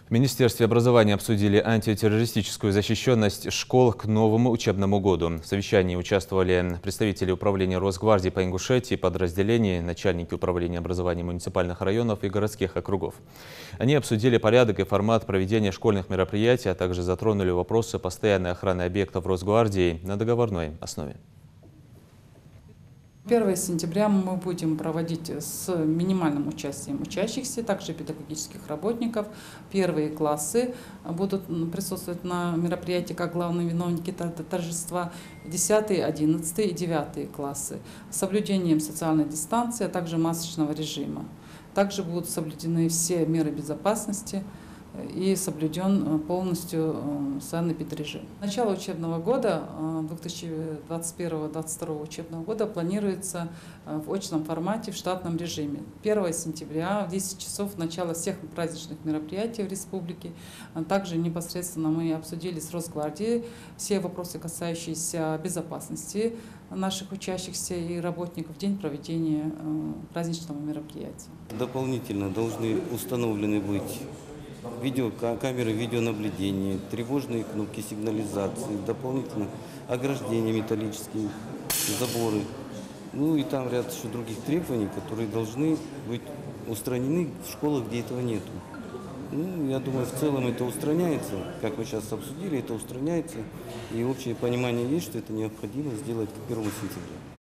В Министерстве образования обсудили антитеррористическую защищенность школ к новому учебному году. В совещании участвовали представители управления Росгвардии по Ингушетии, подразделений, начальники управления образования муниципальных районов и городских округов. Они обсудили порядок и формат проведения школьных мероприятий, а также затронули вопросы постоянной охраны объектов Росгвардии на договорной основе. 1 сентября мы будем проводить с минимальным участием учащихся, также педагогических работников. Первые классы будут присутствовать на мероприятии как главные виновники торжества, 10, 11 и 9 классы с соблюдением социальной дистанции, а также масочного режима. Также будут соблюдены все меры безопасности и соблюден полностью санэпидрежим. Начало учебного года, 2021-2022 учебного года, планируется в очном формате в штатном режиме. 1 сентября в 10 часов начало всех праздничных мероприятий в республике. Также непосредственно мы обсудили с Росгвардией все вопросы, касающиеся безопасности наших учащихся и работников в день проведения праздничного мероприятия. Дополнительно должны установлены быть камеры видеонаблюдения, тревожные кнопки сигнализации, дополнительно ограждения, металлические заборы. Ну и там ряд еще других требований, которые должны быть устранены в школах, где этого нету. Ну, я думаю, в целом это устраняется, как мы сейчас обсудили, это устраняется. И общее понимание есть, что это необходимо сделать к 1 сентября.